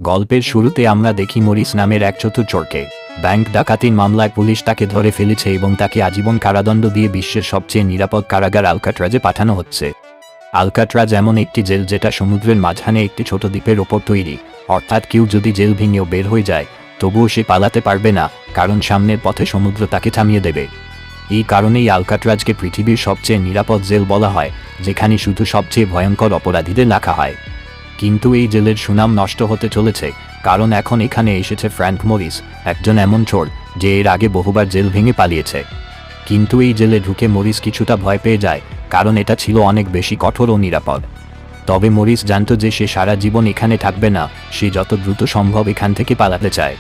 গল্পের শুরুতে আমরা দেখি মরিস নামের এক চতুর চোরকে। ব্যাংক ডাকাতির মামলায় পুলিশ তাকে ধরে ফেলেছে এবং তাকে আজীবন কারাদণ্ড দিয়ে বিশ্বের সবচেয়ে নিরাপদ কারাগার আলকাট্রাজে পাঠানো হচ্ছে। আলকাট্রাজ এমন একটি জেল যেটা সমুদ্রের মাঝখানে একটি ছোট দ্বীপের ওপর তৈরি, অর্থাৎ কেউ যদি জেল ভেঙেও বের হয়ে যায় তবুও সে পালাতে পারবে না, কারণ সামনের পথে সমুদ্র তাকে থামিয়ে দেবে। এই কারণেই আলকাট্রাজকে পৃথিবীর সবচেয়ে নিরাপদ জেল বলা হয়, যেখানে শুধু সবচেয়ে ভয়ঙ্কর অপরাধীদের রাখা হয়। কিন্তু এই জেলের সুনাম নষ্ট হতে চলেছে, কারণ এখন এখানে এসেছে ফ্র্যাঙ্ক মরিস, একজন এমন চোর যে এর আগে বহুবার জেল ভেঙে পালিয়েছে। কিন্তু এই জেলে ঢুকে মরিস কিছুটা ভয় পেয়ে যায়, কারণ এটা ছিল অনেক বেশি কঠোর ও নিরাপদ। তবে মরিস জানত যে সে সারা জীবন এখানে থাকবে না, সে যত দ্রুত সম্ভব এখান থেকে পালাতে চায়।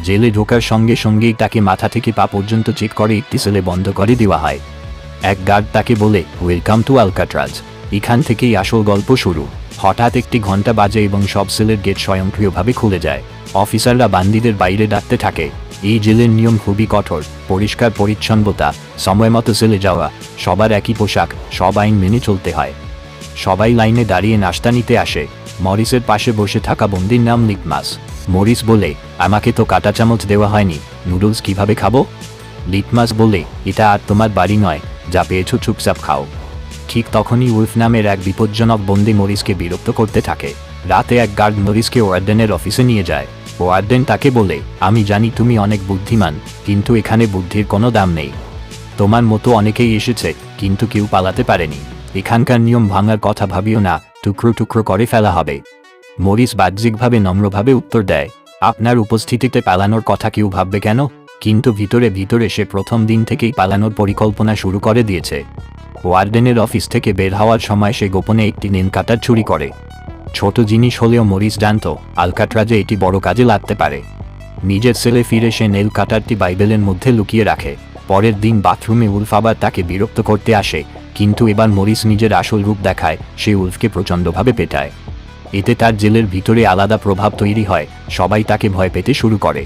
জেলে ঢোকার সঙ্গে সঙ্গেই তাকে মাথা থেকে পা পর্যন্ত চেক করে একটি সেলে বন্ধ করে দেওয়া হয়। এক গার্ড তাকে বলে, ওয়েলকাম টু আলকাট্রাজ, এখান থেকেই আসল গল্প শুরু। হঠাৎ একটি ঘন্টা বাজে এবং সব সেলের গেট স্বয়ংক্রিয়ভাবে খুলে যায়। অফিসাররা বান্দিদের বাইরে ডাকতে থাকে। এই জেলের নিয়ম খুবই কঠোর, পরিষ্কার পরিচ্ছন্নতা, সময় মতো সেলে যাওয়া, সবার একই পোশাক, সব আইন মেনে চলতে হয়। সবাই লাইনে দাঁড়িয়ে নাস্তা নিতে আসে। মরিসের পাশে বসে থাকা বন্দির নাম লিটমাস। মরিস বলে, আমাকে তো কাঁটা চামচ দেওয়া হয়নি, নুডলস কিভাবে খাবো? লিটমাস বলে, এটা আর তোমার বাড়ি নয়, যা পেয়েছো চুপচাপ খাও। ঠিক তখনই উলফ নামের এক বিপজ্জনক বন্দি মরিসকে বিরক্ত করতে থাকে। রাতে এক গার্ড মরিসকে ওয়ার্ডেনের অফিসে নিয়ে যায়। ওয়ার্ডেন তাকে বলে, আমি জানি তুমি অনেক বুদ্ধিমান, কিন্তু এখানে বুদ্ধির কোনো দাম নেই। তোমার মতো অনেকেই এসেছে, কিন্তু কেউ পালাতে পারেনি। এখানকার নিয়ম ভাঙার কথা ভাবিও না, টুকরো টুকরো করে ফেলা হবে। মরিস বাহ্যিকভাবে নম্রভাবে উত্তর দেয়, আপনার উপস্থিতিতে পালানোর কথা কেউ ভাববে কেন? কিন্তু ভিতরে ভিতরে সে প্রথম দিন থেকেই পালানোর পরিকল্পনা শুরু করে দিয়েছে। ওয়ার্ডেনের অফিস থেকে বের হওয়ার সময় সে গোপনে একটি নেল কাটার চুরি করে। ছোট জিনিস হলেও মরিস জানত আলকাট্রাজে এটি বড় কাজে লাগতে পারে। নিজের সেলে ফিরে সে নেল কাটারটি বাইবেলের মধ্যে লুকিয়ে রাখে। পরের দিন বাথরুমে উলফ আবার তাকে বিরক্ত করতে আসে, কিন্তু এবার মরিস নিজের আসল রূপ দেখায়। সে উলফকে প্রচণ্ডভাবে পেটায়। এতে তার জেলের ভিতরে আলাদা প্রভাব তৈরি হয়, সবাই তাকে ভয় পেতে শুরু করে।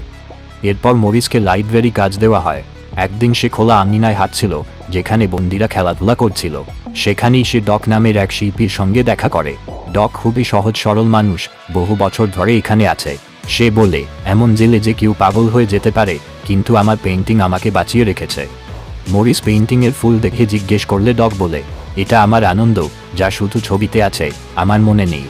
এরপর মরিসকে লাইব্রেরি কাজ দেওয়া হয়। একদিন সে খোলা আঙিনায় হাঁটছিল, যেখানে বন্দিরা খেলাধুলা করছিল। সেখানেই সে ডক নামের এক শিল্পীর সঙ্গে দেখা করে। ডক খুবই সহজ সরল মানুষ, বহু বছর ধরে এখানে আছে। সে বলে, এমন জেলে যে কেউ পাগল হয়ে যেতে পারে, কিন্তু আমার পেইন্টিং আমাকে বাঁচিয়ে রেখেছে। মরিস পেইন্টিংয়ের ফুল দেখে জিজ্ঞেস করলে ডক বলে, এটা আমার আনন্দ, যা শুধু ছবিতে আছে, আমার মনে নেই।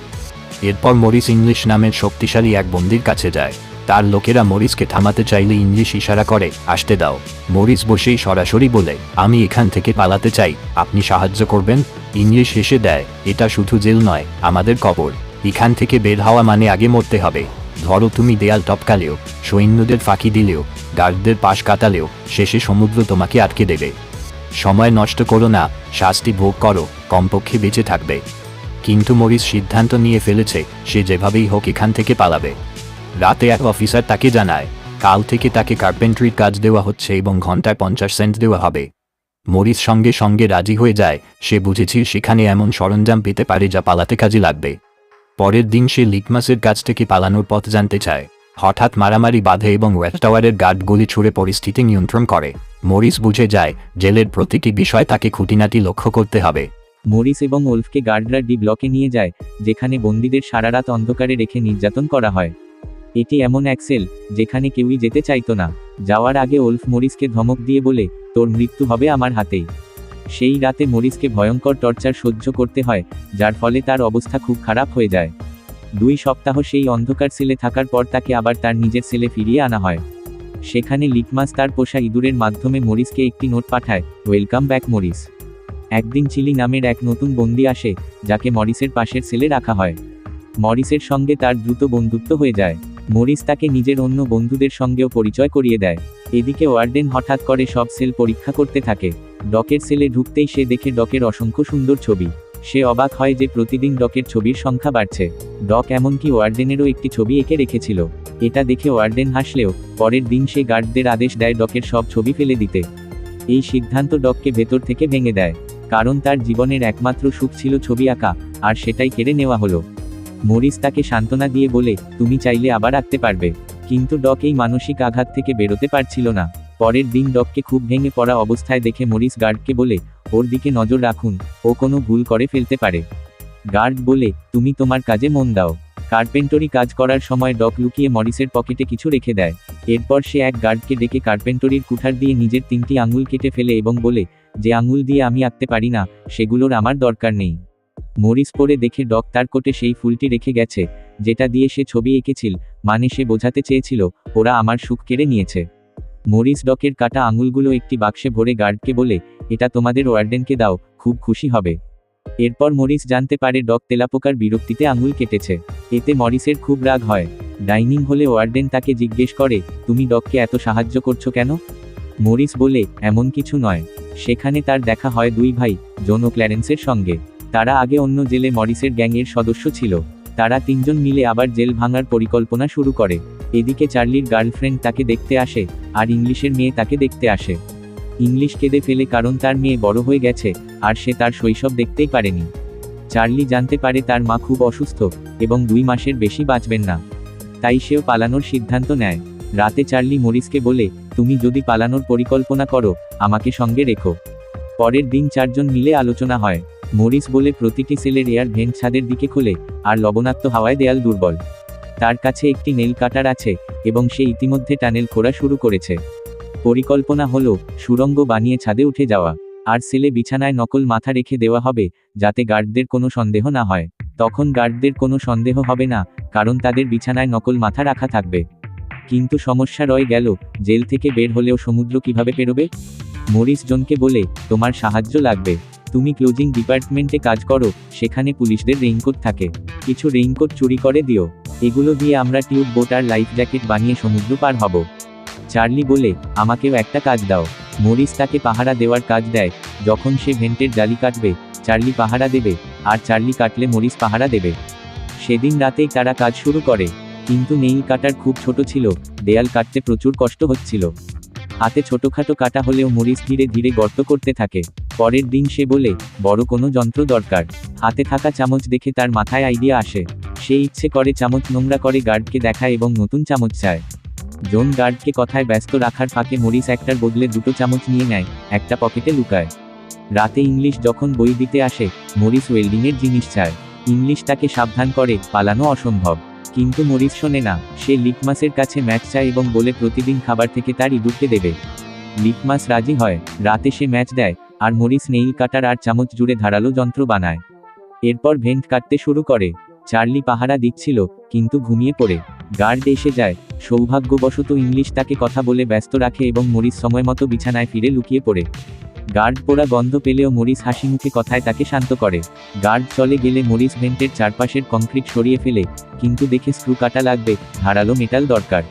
এরপর মরিস ইংলিশ নামের শক্তিশালী এক বন্দির কাছে যায়। তার লোকেরা মরিসকে থামাতে চাইলে ইংলিশ ইশারা করে, আসতে দাও। মরিস বসেই সরাসরি বলে, আমি এখান থেকে পালাতে চাই, আপনি সাহায্য করবেন? ইংলিশ হেসে দেয়, এটা শুধু জেল নয়, আমাদের কবর। এখান থেকে বের হওয়া মানে আগে মরতে হবে। ধরো তুমি দেয়াল টপকালেও, সৈন্যদের ফাঁকি দিলেও, গার্ডদের পাশ কাটালেও, শেষে সমুদ্র তোমাকে আটকে দেবে। সময় নষ্ট করো না, শাস্তি ভোগ করো, কমপক্ষে বেঁচে থাকবে। কিন্তু মরিস সিদ্ধান্ত নিয়ে ফেলেছে, সে যেভাবেই হোক এখান থেকে পালাবে। রাতে এক অফিসার তাকে জানায়, কাল থেকে তাকে কার্পেন্ট্রির কাজ দেওয়া হচ্ছে এবং ঘন্টায় 50 সেন্ট দেওয়া হবে। মরিস সঙ্গে সঙ্গে রাজি হয়ে যায়। সে বুঝেছিল সেখানে এমন সরঞ্জাম পেতে পারে যা পালাতে কাজে লাগবে। পরের দিন সে লিটমাসের কাছ থেকে পালানোর পথ জানতে চায়। হঠাৎ মারামারি বাঁধে এবং ওয়েস্ট টাওয়ারের গার্ড গুলি ছুড়ে পরিস্থিতি নিয়ন্ত্রণ করে। মরিস বুঝে যায় জেলের প্রতিটি বিষয় তাকে খুঁটিনাটি লক্ষ্য করতে হবে। মরিস এবং ওলফকে গার্ডরা ডি ব্লকে নিয়ে যায়, যেখানে বন্দীদের সারারাত অন্ধকারে রেখে নির্যাতন করা হয়। এটি এমন এক সেল যেখানে কেউই যেতে চাইতো না। যাওয়ার আগে ওলফ মরিসকে ধমক দিয়ে বলে, তোর মৃত্যু হবে আমার হাতেই। সেই রাতে মরিসকে ভয়ঙ্কর টর্চার সহ্য করতে হয়, যার ফলে তার অবস্থা খুব খারাপ হয়ে যায়। 2 সপ্তাহ সেই অন্ধকার সেলে থাকার পর তাকে আবার তার নিজের সেলে ফিরিয়ে আনা হয়। সেখানে লিটমাস তার পোষা ইঁদুরের মাধ্যমে মরিসকে একটি নোট পাঠায়, ওয়েলকাম ব্যাক মরিস। একদিন চিলি নামের এক নতুন বন্দি আসে, যাকে মরিসের পাশের সেলে রাখা হয়। মরিসের সঙ্গে তার দ্রুত বন্ধুত্ব হয়ে যায়। মরিস তাকে নিজের অন্য বন্ধুদের সঙ্গেও পরিচয় করিয়ে দেয়। এদিকে ওয়ার্ডেন হঠাৎ করে সব সেল পরীক্ষা করতে থাকে। ডকের সেলে ঢুকতেই সে দেখে ডকের অসংখ্য সুন্দর ছবি। সে অবাক হয় যে প্রতিদিন ডকের ছবির সংখ্যা বাড়ছে। ডক এমনকি ওয়ার্ডেনেরও একটি ছবি এঁকে রেখেছিল। এটা দেখে ওয়ার্ডেন হাসলেও পরের দিন সে গার্ডদের আদেশ দেয় ডকের সব ছবি ফেলে দিতে। এই সিদ্ধান্ত ডককে ভেতর থেকে ভেঙে দেয়, কারণ তার জীবনের একমাত্র সুখ ছিল ছবি আঁকা, আর সেটাই কেড়ে নেওয়া হলো। মরিস তাকে সান্ত্বনা দিয়ে বলে, তুমি চাইলে আবার আঁকতে পারবে। কিন্তু ডক এই মানসিক আঘাত থেকে বেরোতে পারছিল না। পরের দিন ডককে খুব ভেঙে পড়া অবস্থায় দেখে মরিস গার্ডকে বলে, ওর দিকে নজর রাখুন, ও কোনো ভুল করে ফেলতে পারে। গার্ড বলে, তুমি তোমার কাজে মন দাও। কার্পেন্টরি কাজ করার সময় ডক লুকিয়ে মরিসের পকেটে কিছু রেখে দেয়। এরপর সে এক গার্ডকে ডেকে কার্পেন্টরির কুঠার দিয়ে নিজের 3টি আঙুল কেটে ফেলে এবং বলে, যে আঙুল দিয়ে আমি আঁকতে পারি না, সেগুলোর আমার দরকার নেই। মরিস পরে দেখে ডক তার কোটে সেই ফুলটি রেখে গেছে, যেটা দিয়ে সে ছবি এঁকেছিল, মানে সে বোঝাতে চেয়েছিল, ওরা আমার সুখ কেড়ে নিয়েছে। মরিস ডকের কাটা আঙুলগুলো একটি বাক্সে ভরে গার্ডকে বলে, এটা তোমাদের ওয়ার্ডেনকে দাও, খুব খুশি হবে। এরপর মরিস জানতে পারে ডক তেলাপোকার বিরক্তিতে আঙুল কেটেছে। এতে মরিসের খুব রাগ হয়। ডাইনিং হলে ওয়ার্ডেন তাকে জিজ্ঞেস করে, তুমি ডককে এত সাহায্য করছো কেন? মরিস বলে, এমন কিছু নয়। সেখানে তার দেখা হয় 2 ভাই, জন ও ক্ল্যারেন্সের সঙ্গে। তারা আগে অন্য জেলে মরিসের গ্যাংয়ের সদস্য ছিল। তারা 3 জন মিলে আবার জেল ভাঙার পরিকল্পনা শুরু করে। এদিকে চার্লির গার্লফ্রেন্ড তাকে দেখতে আসে, আর ইংলিশের মেয়ে তাকে দেখতে আসে। ইংলিশ কেঁদে ফেলে কারণ তার মেয়ে বড় হয়ে গেছে, আর সে তার শৈশব দেখতেই পারেনি। চার্লি জানতে পারে তার মা খুব অসুস্থ, এবং 2 মাসের বেশি বাঁচবেন না। তাই সেও পালানোর সিদ্ধান্ত নেয়। রাতে চার্লি মরিসকে বলে, তুমি যদি পালানোর পরিকল্পনা করো, আমাকে সঙ্গে রেখো। পরের দিন 4 জন মিলে আলোচনা হয়। মরিস বলে প্রতিটি সেলের এয়ার ভেন্ট ছাদের দিকে খোলে, আর লবণাক্ত হাওয়ায় দেয়াল দুর্বল। তার কাছে একটি নেল কাটার আছে, এবং সে ইতিমধ্যে টানেল খোঁড়া শুরু করেছে। পরিকল্পনা হলো সুড়ঙ্গ বানিয়ে ছাদে উঠে যাওয়া, আর সেলে বিছানায় নকল মাথা রেখে দেওয়া হবে, যাতে গার্ডদের কোনো সন্দেহ না হয়। তখন গার্ডদের কোনো সন্দেহ হবে না, কারণ তাদের বিছানায় নকল মাথা রাখা থাকবে। কিন্তু সমস্যা রয়ে গেল, জেল থেকে বের হলেও সমুদ্র কিভাবে পেরোবে? মরিস জনকে বলে, তোমার সাহায্য লাগবে। তুমি ক্লোজিং ডিপার্টমেন্টে কাজ করো, সেখানে পুলিশদের রেইনকোট থাকে। কিছু রেইনকোট চুরি করে দিও। এগুলো দিয়ে আমরা টিউব বোট আর লাইফ জ্যাকেট বানিয়ে সমুদ্র পার হব। চার্লি বলে, আমাকেও একটা কাজ দাও। মরিস তাকে পাহারা দেওয়ার কাজ দেয়। যখন সে ভেন্টের জালি কাটবে, চার্লি পাহারা দেবে, আর চার্লি কাটলে মরিস পাহারা দেবে। সেদিন রাতেই তারা কাজ শুরু করে। কিন্তু নেইল কাটার খুব ছোট ছিল, দেয়াল কাটতে প্রচুর কষ্ট হচ্ছিল। হাতে ছোটখাটো কাটা হলেও মরিস ধীরে ধীরে গর্ত করতে থাকে। পরের দিন সে বলে, বড় কোনো যন্ত্র দরকার। হাতে থাকা চামচ দেখে তার মাথায় আইডিয়া আসে। সে ইচ্ছে করে চামচ নোংরা করে গার্ডকে দেখায় এবং নতুন চামচ চায়। জন গার্ডকে কথায় ব্যস্ত রাখার ফাঁকে মরিস একটার বদলে 2টো চামচ নিয়ে নেয়, একটা পকেটে লুকায়। রাতে ইংলিশ যখন বই দিতে আসে, মরিস ওয়েল্ডিংয়ের জিনিস চায়। ইংলিশ তাকে সাবধান করে, পালানো অসম্ভব। কিন্তু মরিস শোনে না। সে লিটমাসের কাছে ম্যাচ চায় এবং বলে প্রতিদিন খাবার থেকে তার ইঁদুরকে দেবে। লিটমাস রাজি হয়। রাতে সে ম্যাচ দেয়, আর মরিস নেইল কাটার আর চামচ জুড়ে ধারালো যন্ত্র বানায়। এরপর ভেন্ট কাটতে শুরু করে। চার্লি পাহারা দিচ্ছিল, কিন্তু ঘুমিয়ে পড়ে। গার্ড এসে যায়। সৌভাগ্যবশত ইংলিশ তাকে কথা বলে ব্যস্ত রাখে এবং মরিস সময়মতো বিছানায় ফিরে লুকিয়ে পড়ে। গার্ড পোড়া গন্ধ পেলেও মরিস হাসি মুখে কথায় তাকে শান্ত করে। গার্ড চলে গেলে মরিস ভেন্টের চারপাশের কংক্রিট সরিয়ে ফেলে, কিন্তু দেখে স্ক্রু কাটা লাগবে, ধারালো মেটাল দরকার।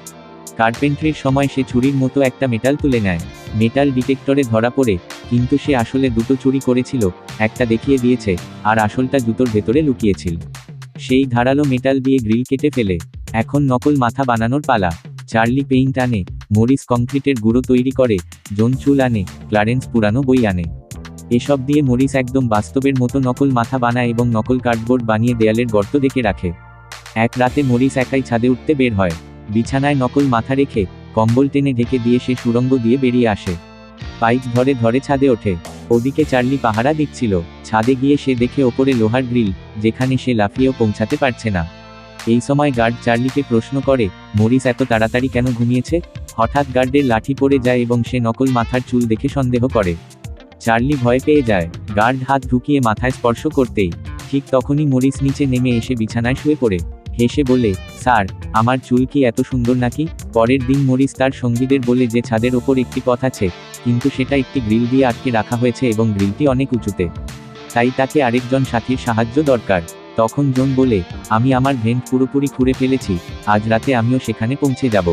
কার্পেন্ট্রির সময় সে চুরির মতো একটা মেটাল তুলে নেয়। মেটাল ডিটেক্টরে ধরা পড়ে, কিন্তু সে আসলে 2টো চুরি করেছিল, একটা দেখিয়ে দিয়েছে, আর আসলটা জুতোর ভেতরে লুকিয়েছিল। সেই ধারালো মেটাল দিয়ে গ্রিল কেটে ফেলে। এখন নকল মাথা বানানোর পালা। চার্লি পেইন্ট আনে, মরিস কংক্রিটের গুঁড়ো তৈরি করে, জন চুল আনে, ক্লারেন্স পুরানো বই আনে। এসব দিয়ে মরিস একদম বাস্তবের মতো নকল মাথা বানায় এবং নকল কার্ডবোর্ড বানিয়ে দেয়ালের গর্ত ডেকে রাখে। এক রাতে মরিস একাই ছাদে উঠতে বের হয়। বিছানায় নকল মাথা রেখে, কম্বল টেনে ঢেকে দিয়ে সে সুড়ঙ্গ দিয়ে বেরিয়ে আসে। পাইপ ধরে ধরে ছাদে ওঠে। ওদিকে চার্লি পাহারা দিচ্ছিল। ছাদে গিয়ে সে দেখে ওপরে লোহার গ্রিল, যেখানে সে লাফিয়েও পৌঁছাতে পারছে না। এই সময় গার্ড চার্লিকে প্রশ্ন করে, মরিস এত তাড়াতাড়ি কেন ঘুমিয়েছে? হঠাৎ গার্ডের লাঠি পড়ে যায় এবং সে নকল মাথার চুল দেখে সন্দেহ করে। চার্লি ভয় পেয়ে যায়। গার্ড হাত ঢুকিয়ে মাথায় স্পর্শ করতেই ঠিক তখনই মরিস নিচে নেমে এসে বিছানায় শুয়ে পড়ে। হেসে বলে, স্যার, আমার চুল কি এত সুন্দর নাকি? পরের দিন মরিস তার সঙ্গীদের বলে যে ছাদের ওপর একটি পথ আছে, কিন্তু সেটা একটি গ্রিল দিয়ে আটকে রাখা হয়েছে এবং গ্রিলটি অনেক উঁচুতে। তাই তাকে আরেকজন সাথীর সাহায্য দরকার। তখন জন বলে, আমি আমার ভেন্ট পুরোপুরি খুঁড়ে ফেলেছি, আজ রাতে আমিও সেখানে পৌঁছে যাব।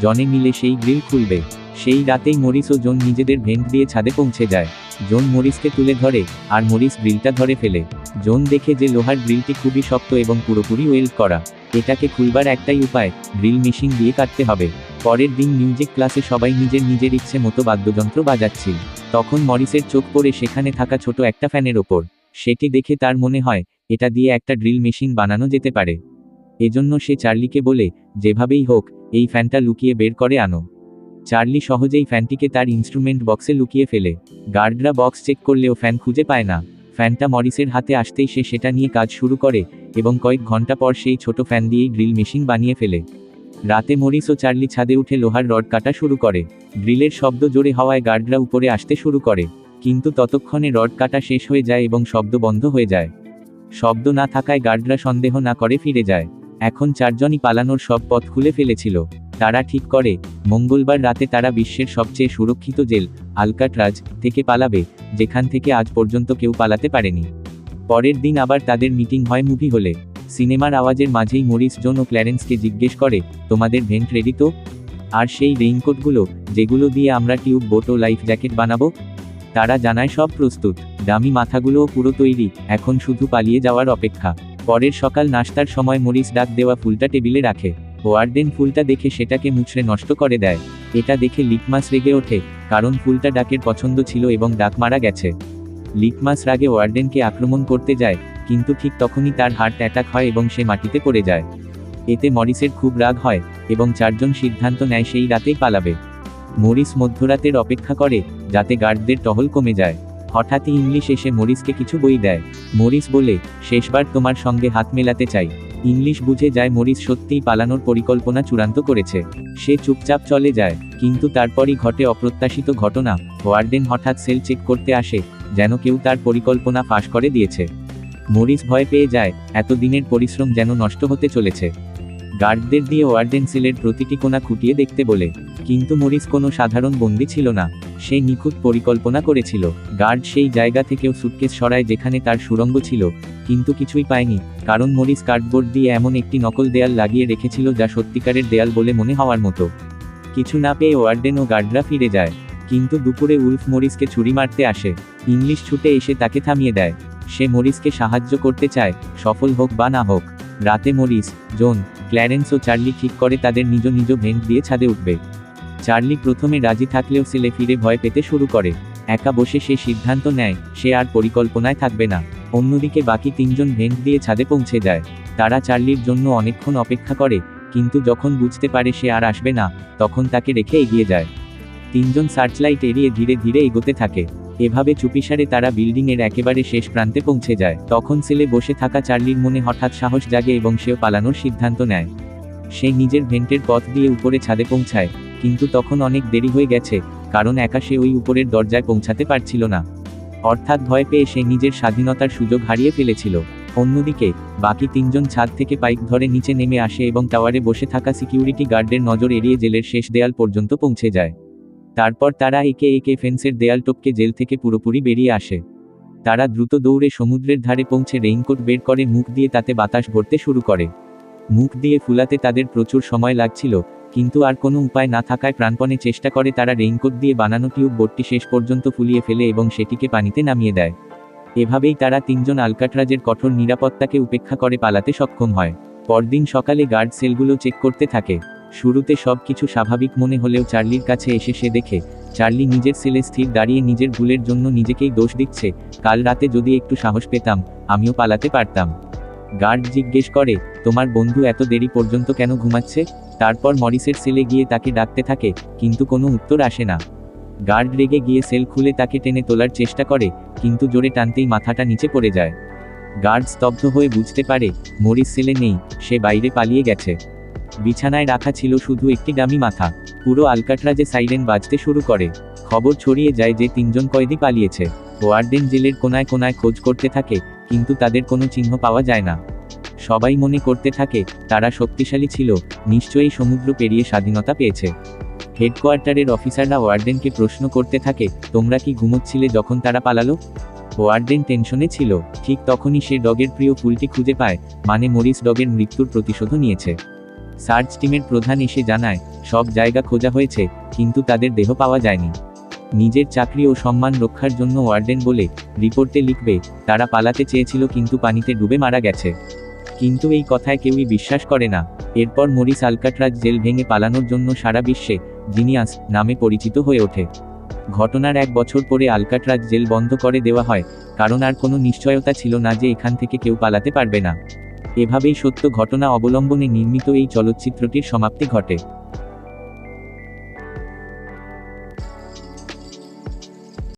জনে মিলে সেই গ্রিল খুলবে। সেই রাতেই মরিস ও জন নিজেদের ভেন্ট দিয়ে ছাদে পৌঁছে যায়। জন মরিসকে তুলে ধরে, আর মরিস গ্রিলটা ধরে ফেলে। জন দেখে যে লোহার গ্রিলটি খুবই শক্ত এবং পুরোপুরি ওয়েল্ড করা। এটাকে খুলবার একটাই উপায়, গ্রিল মেশিন দিয়ে কাটতে হবে। পরের দিন মিউজিক ক্লাসে সবাই নিজের নিজের ইচ্ছে মতো বাদ্যযন্ত্র বাজাচ্ছিল। তখন মরিসের চোখ পড়ে সেখানে থাকা ছোট একটা ফ্যানের ওপর। সেটি দেখে তার মনে হয়, এটা দিয়ে একটা ড্রিল মেশিন বানানো যেতে পারে। এজন্য সে চার্লিকে বলে, যেভাবেই হোক, এই ফ্যানটা লুকিয়ে বের করে আনো। চার্লি সহজেই ফ্যানটিকে তার ইনস্ট্রুমেন্ট বক্সে লুকিয়ে ফেলে। গার্ডরা বক্স চেক করলেও ফ্যান খুঁজে পায় না। ফ্যানটা মরিসের হাতে আসতেই সে সেটা নিয়ে কাজ শুরু করে এবং কয়েক ঘন্টা পর সেই ছোট ফ্যান দিয়েই ড্রিল মেশিন বানিয়ে ফেলে। রাতে মরিস ও চার্লি ছাদে উঠে লোহার রড কাটা শুরু করে। ড্রিলের শব্দ জোরে হওয়ায় গার্ডরা উপরে আসতে শুরু করে, কিন্তু ততক্ষণে রড কাটা শেষ হয়ে যায় এবং শব্দ বন্ধ হয়ে যায়। শব্দ না থাকায় গার্ডরা সন্দেহ না করে ফিরে যায়। এখন চারজনই পালানোর সব পথ খুলে ফেলেছিল। তারা ঠিক করে মঙ্গলবার রাতে তারা বিশ্বের সবচেয়ে সুরক্ষিত জেল আলকাট্রাজ থেকে পালাবে, যেখান থেকে আজ পর্যন্ত কেউ পালাতে পারেনি। পরের দিন আবার তাদের মিটিং হয় মুভি হলে। সিনেমার আওয়াজের মাঝেই মরিস জন ও ক্ল্যারেন্সকে জিজ্ঞেস করে, তোমাদের ভেন্ট রেডি তো? আর সেই রেইনকোটগুলো যেগুলো দিয়ে আমরা টিউব বোট ও লাইফ জ্যাকেট বানাবো? তারা জানায় সব প্রস্তুত, ডামি মাথাগুলোও পুরো তৈরি, এখন শুধু পালিয়ে যাওয়ার অপেক্ষা। পরের সকাল নাস্তার সময় মরিস ডাক দেওয়া ফুলটা টেবিলে রাখে। ওয়ার্ডেন ফুলটা দেখে সেটাকে মুছড়ে নষ্ট করে দেয়। এটা দেখে লিটমাস রেগে ওঠে, কারণ ফুলটা ডাকের পছন্দ ছিল এবং ডাক মারা গেছে। লিটমাস রাগে ওয়ার্ডেনকে আক্রমণ করতে যায়, কিন্তু ঠিক তখনই তার হার্ট অ্যাটাক হয় এবং সে মাটিতে পড়ে যায়। এতে মরিসের খুব রাগ হয় এবং চারজন সিদ্ধান্ত নেয় সেই রাতেই পালাবে। মরিস মধ্যরাতের অপেক্ষা করে যাতে গার্ডদের টহল কমে যায়। হঠাৎই ইংলিশ এসে মরিসকে কিছু বই দেয়। মরিস বলে, শেষবার তোমার সঙ্গে হাত মেলাতে চাই। ইংলিশ বুঝে যায় মরিস সত্যিই পালানোর পরিকল্পনা চূড়ান্ত করেছে। সে চুপচাপ চলে যায়, কিন্তু তারপরই ঘটে অপ্রত্যাশিত ঘটনা। ওয়ার্ডেন হঠাৎ সেল চেক করতে আসে, যেন কেউ তার পরিকল্পনা ফাঁস করে দিয়েছে। মরিস ভয় পেয়ে যায়, এতদিনের পরিশ্রম যেন নষ্ট হতে চলেছে। গার্ডদের দিয়ে ওয়ার্ডেন সেলের প্রতিটি কোণা খুঁটিয়ে দেখতে বলে, কিন্তু মরিস কোনো সাধারণ বন্দী ছিল না, সে নিখুঁত পরিকল্পনা করেছিল। গার্ড সেই জায়গা থেকেও সুটকেস সরায় যেখানে তার সুড়ঙ্গ ছিল, কিন্তু কিছুই পায়নি, কারণ মরিস কার্ডবোর্ড দিয়ে এমন একটি নকল দেয়াল লাগিয়ে রেখেছিল যা সত্যিকারের দেয়াল বলে মনে হওয়ার মতো। কিছু না পেয়ে ওয়ার্ডেন ও গার্ডরা ফিরে যায়, কিন্তু দুপুরে উলফ মরিসকে ছুরি মারতে আসে। ইংলিশ ছুটে এসে তাকে থামিয়ে দেয়। সে মরিসকে সাহায্য করতে চায়, সফল হোক বা না হোক। রাতে মরিস, জন, ক্ল্যারেন্স ও চার্লি ঠিক করে তাদের নিজ নিজ ভেন্ট দিয়ে ছাদে উঠবে। চার্লি প্রথমে রাজি থাকলেও সেলে ফিরে ভয় পেতে শুরু করে। একা বসে সে সিদ্ধান্ত নেয় সে আর পরিকল্পনায় থাকবে না। অন্যদিকে বাকি তিনজন ভেন্ট দিয়ে ছাদে পৌঁছে যায়। তারা চার্লির জন্য অনেকক্ষণ অপেক্ষা করে, কিন্তু যখন বুঝতে পারে সে আর আসবে না, তখন তাকে রেখে এগিয়ে যায়। তিনজন সার্চলাইট এড়িয়ে ধীরে ধীরে এগোতে থাকে। এভাবে চুপিসারে তারা বিল্ডিং এর একেবারে শেষ প্রান্তে পৌঁছে যায়। তখন সেলে বসে থাকা চার্লির মনে হঠাৎ সাহস জাগে এবং সেও পালানোর সিদ্ধান্ত নেয়। সে নিজের ভেন্টের পথ দিয়ে উপরে ছাদে পৌঁছায়, কিন্তু তখন অনেক দেরি হয়ে গেছে, কারণ একা সে ওই উপরের দরজায় পৌঁছাতে পারছিল না। অর্থাৎ ভয় পেয়ে সে নিজের স্বাধীনতার সুযোগ হারিয়ে ফেলেছিল। অন্যদিকে বাকি তিনজন ছাদ থেকে পাইপ ধরে নিচে নেমে আসে এবং টাওয়ারে বসে থাকা সিকিউরিটি গার্ডের নজর এড়িয়ে জেলের শেষ দেয়াল পর্যন্ত পৌঁছে যায়। তারপর তারা একে একে ফেন্সের দেয়াল টপকে জেল থেকে পুরোপুরি বেরিয়ে আসে। তারা দ্রুত দৌড়ে সমুদ্রের ধারে পৌঁছে রেইনকোট বের করে মুখ দিয়ে তাতে বাতাস ভরতে শুরু করে। মুখ দিয়ে ফুলাতে তাদের প্রচুর সময় লাগছিল, কিন্তু আর কোনো উপায় না থাকায় প্রাণপণে চেষ্টা করে তারা রেইনকোট দিয়ে বানানো টিউব বোটটি শেষ পর্যন্ত ফুলিয়ে ফেলে এবং সেটিকে পানিতে নামিয়ে দেয়। এভাবেই তারা তিনজন আলকাট্রাজের কঠোর নিরাপত্তাকে উপেক্ষা করে পালাতে সক্ষম হয়। পরদিন সকালে গার্ড সেলগুলো চেক করতে থাকে। শুরুতে সব কিছু স্বাভাবিক মনে হলেও চার্লির কাছে এসে সে দেখে চার্লি নিজের সেলে স্থির দাঁড়িয়ে নিজের ভুলের জন্য নিজেকেই দোষ দিচ্ছে। কাল রাতে যদি একটু সাহস পেতাম, আমিও পালাতে পারতাম। গার্ড জিজ্ঞেস করে, তোমার বন্ধু এত দেরি পর্যন্ত কেন ঘুমাচ্ছে? তারপর মরিসের সেলে গিয়ে তাকে ডাকতে থাকে, কিন্তু কোনো উত্তর আসে না। গার্ড রেগে গিয়ে সেল খুলে তাকে টেনে তোলার চেষ্টা করে, কিন্তু জোরে টানতেই মাথাটা নিচে পড়ে যায়। গার্ড স্তব্ধ হয়ে বুঝতে পারে মরিস সেলে নেই, সে বাইরে পালিয়ে গেছে। বিছানায় রাখা ছিল শুধু একটি ডামি মাথা। পুরো আলকাট্রাজে সাইরেন বাজতে শুরু করে। খবর ছড়িয়ে যায় যে তিনজন কয়েদি পালিয়েছে। ওয়ার্ডেন জেলের কোনায় কোনায় খোঁজ করতে থাকে, কিন্তু তাদের কোনো চিহ্ন পাওয়া যায় না। সবাই মনে করতে থাকে তারা শক্তিশালী ছিল, নিশ্চয়ই সমুদ্র পেরিয়ে স্বাধীনতা পেয়েছে। হেডকোয়ার্টারের অফিসাররা ওয়ার্ডেনকে প্রশ্ন করতে থাকে, তোমরা কি ঘুমোচ্ছিলে যখন তারা পালালো? ওয়ার্ডেন টেনশনে ছিল। ঠিক তখনই সে ডগের প্রিয় ফুলটি খুঁজে পায়, মানে মরিস ডগের মৃত্যুর প্রতিশোধ নিয়েছে। সার্চ টিমের প্রধান এসে জানায় সব জায়গা খোঁজা হয়েছে, কিন্তু তাদের দেহ পাওয়া যায়নি। নিজের চাকরি ও সম্মান রক্ষার জন্য ওয়ার্ডেন বলে রিপোর্টে লিখবে তারা পালাতে চেয়েছিল কিন্তু পানিতে ডুবে মারা গেছে। কিন্তু এই কথায় কেউই বিশ্বাস করে না। এরপর মরিস আলকাট্রাজ জেল ভেঙে পালানোর জন্য সারা বিশ্বে জিনিয়াস নামে পরিচিত হয়ে ওঠে। ঘটনার 1 বছর পরে আলকাট্রাজ জেল বন্ধ করে দেওয়া হয়, কারণ আর কোনো নিশ্চয়তা ছিল না যে এখান থেকে কেউ পালাতে পারবে না। এভাবেই সত্য ঘটনা অবলম্বনে নির্মিত এই চলচ্চিত্রটির সমাপ্তি ঘটে।